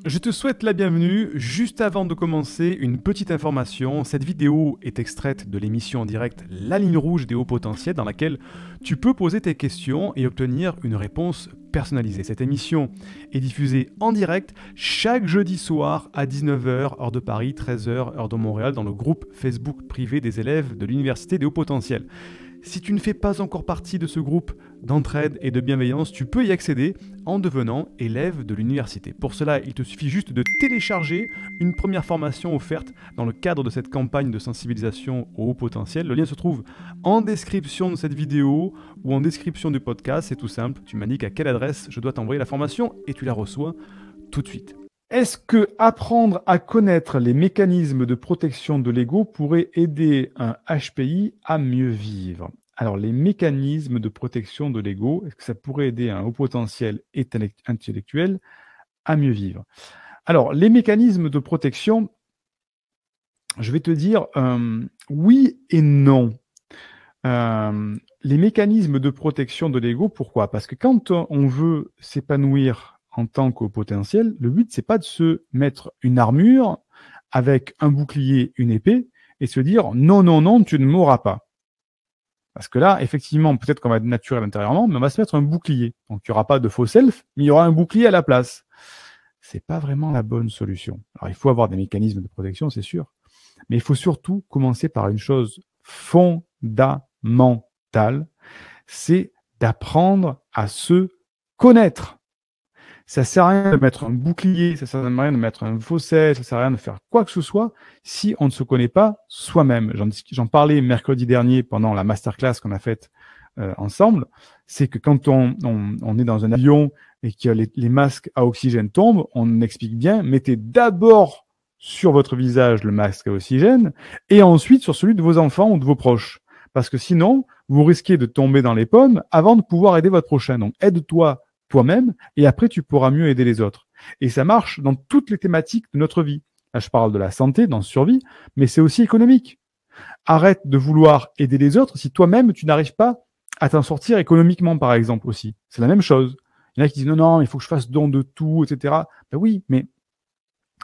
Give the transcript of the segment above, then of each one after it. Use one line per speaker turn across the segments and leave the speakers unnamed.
Je te souhaite la bienvenue. Juste avant de commencer, une petite information. Cette vidéo est extraite de l'émission en direct La Ligne Rouge des Hauts Potentiels dans laquelle tu peux poser tes questions et obtenir une réponse personnalisée. Cette émission est diffusée en direct chaque jeudi soir à 19h, heure de Paris, 13h, heure de Montréal, dans le groupe Facebook privé des élèves de l'Université des Hauts Potentiels. Si tu ne fais pas encore partie de ce groupe d'entraide et de bienveillance, tu peux y accéder en devenant élève de l'université. Pour cela, il te suffit juste de télécharger une première formation offerte dans le cadre de cette campagne de sensibilisation au haut potentiel. Le lien se trouve en description de cette vidéo ou en description du podcast. C'est tout simple, tu m'indiques à quelle adresse je dois t'envoyer la formation et tu la reçois tout de suite. Est-ce que apprendre à connaître les mécanismes de protection de l'ego pourrait aider un HPI à mieux vivre? Alors, les mécanismes de protection de l'ego, est-ce que ça pourrait aider un haut potentiel intellectuel à mieux vivre? Alors, les mécanismes de protection, je vais te dire oui et non. Les mécanismes de protection de l'ego, pourquoi? Parce que quand on veut s'épanouir en tant qu'au potentiel, le but, c'est pas de se mettre une armure avec un bouclier, une épée, et se dire non, non, non, tu ne mourras pas. Parce que là, effectivement, peut-être qu'on va être naturel intérieurement, mais on va se mettre un bouclier. Donc, il n'y aura pas de faux self, mais il y aura un bouclier à la place. C'est pas vraiment la bonne solution. Alors, il faut avoir des mécanismes de protection, c'est sûr. Mais il faut surtout commencer par une chose fondamentale, c'est d'apprendre à se connaître. Ça sert à rien de mettre un bouclier, ça sert à rien de mettre un faux self, ça sert à rien de faire quoi que ce soit si on ne se connaît pas soi-même. J'en parlais mercredi dernier pendant la masterclass qu'on a faite ensemble. C'est que quand on est dans un avion et que les masques à oxygène tombent, on explique bien, mettez d'abord sur votre visage le masque à oxygène et ensuite sur celui de vos enfants ou de vos proches. Parce que sinon, vous risquez de tomber dans les pommes avant de pouvoir aider votre prochain. Donc, aide-toi toi-même, et après tu pourras mieux aider les autres. Et ça marche dans toutes les thématiques de notre vie. Là, je parle de la santé, dans survie, mais c'est aussi économique. Arrête de vouloir aider les autres si toi-même tu n'arrives pas à t'en sortir économiquement, par exemple, aussi. C'est la même chose. Il y en a qui disent non, non, il faut que je fasse don de tout, etc. Ben oui, mais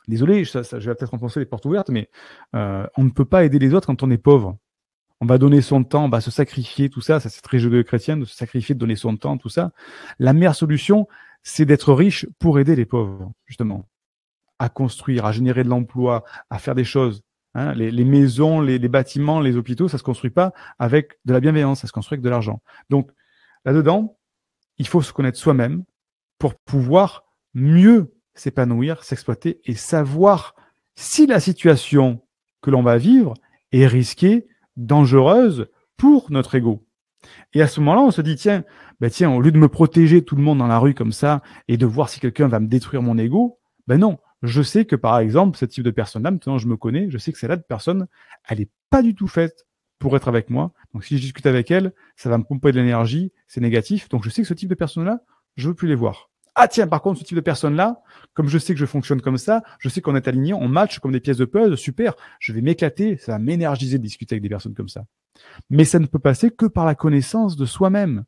désolé, je vais peut-être enfoncer les portes ouvertes, mais on ne peut pas aider les autres quand on est pauvre. On va donner son temps, on va se sacrifier, tout ça, ça c'est très judéo-chrétien de se sacrifier, de donner son temps, tout ça. La meilleure solution, c'est d'être riche pour aider les pauvres, justement, à construire, à générer de l'emploi, à faire des choses. Hein, les maisons, les bâtiments, les hôpitaux, ça se construit pas avec de la bienveillance, ça se construit avec de l'argent. Donc, là-dedans, il faut se connaître soi-même pour pouvoir mieux s'épanouir, s'exploiter et savoir si la situation que l'on va vivre est risquée, dangereuse pour notre ego. Et à ce moment-là, on se dit, tiens, au lieu de me protéger tout le monde dans la rue comme ça et de voir si quelqu'un va me détruire mon ego, non, je sais que par exemple, ce type de personne-là, maintenant je me connais, je sais que celle-là de personne, elle n'est pas du tout faite pour être avec moi. Donc si je discute avec elle, ça va me pomper de l'énergie, c'est négatif. Donc je sais que ce type de personne-là, je veux plus les voir. Ah tiens, par contre, ce type de personne-là, comme je sais que je fonctionne comme ça, je sais qu'on est aligné, on match comme des pièces de puzzle, super, je vais m'éclater, ça va m'énergiser de discuter avec des personnes comme ça. Mais ça ne peut passer que par la connaissance de soi-même.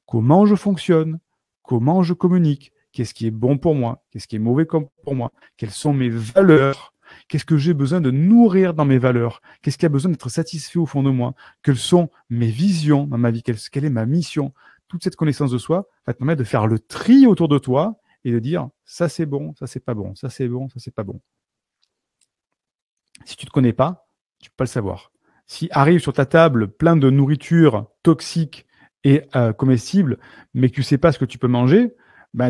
Comment je fonctionne, comment je communique, qu'est-ce qui est bon pour moi, qu'est-ce qui est mauvais pour moi, quelles sont mes valeurs, qu'est-ce que j'ai besoin de nourrir dans mes valeurs, qu'est-ce qui a besoin d'être satisfait au fond de moi, quelles sont mes visions dans ma vie, quelle est ma mission. Toute cette connaissance de soi va te permettre de faire le tri autour de toi et de dire ça c'est bon, ça c'est pas bon, ça c'est bon, ça c'est pas bon. Si tu te connais pas, tu peux pas le savoir. Si arrive sur ta table plein de nourriture toxique et comestible, mais que tu sais pas ce que tu peux manger,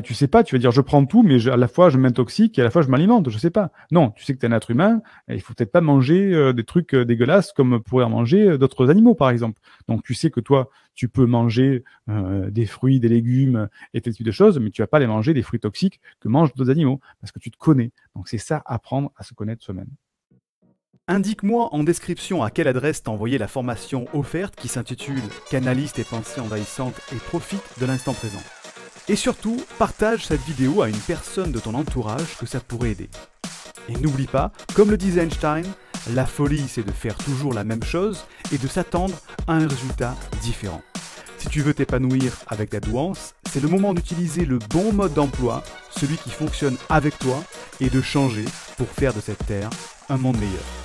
tu sais pas, tu vas dire je prends tout, mais à la fois je m'intoxique et à la fois je m'alimente, je sais pas. Non, tu sais que tu es un être humain, et il faut peut-être pas manger des trucs dégueulasses comme pourraient en manger d'autres animaux par exemple. Donc tu sais que toi, tu peux manger des fruits, des légumes et tel type de choses, mais tu vas pas aller manger des fruits toxiques que mangent d'autres animaux, parce que tu te connais. Donc c'est ça, apprendre à se connaître soi-même. Indique-moi en description à quelle adresse t'as envoyé la formation offerte qui s'intitule « Canalise tes pensées envahissantes et profite de l'instant présent ». Et surtout, partage cette vidéo à une personne de ton entourage que ça pourrait aider. Et n'oublie pas, comme le disait Einstein, la folie c'est de faire toujours la même chose et de s'attendre à un résultat différent. Si tu veux t'épanouir avec la douance, c'est le moment d'utiliser le bon mode d'emploi
celui qui fonctionne avec toi et de changer pour faire de cette terre un monde meilleur.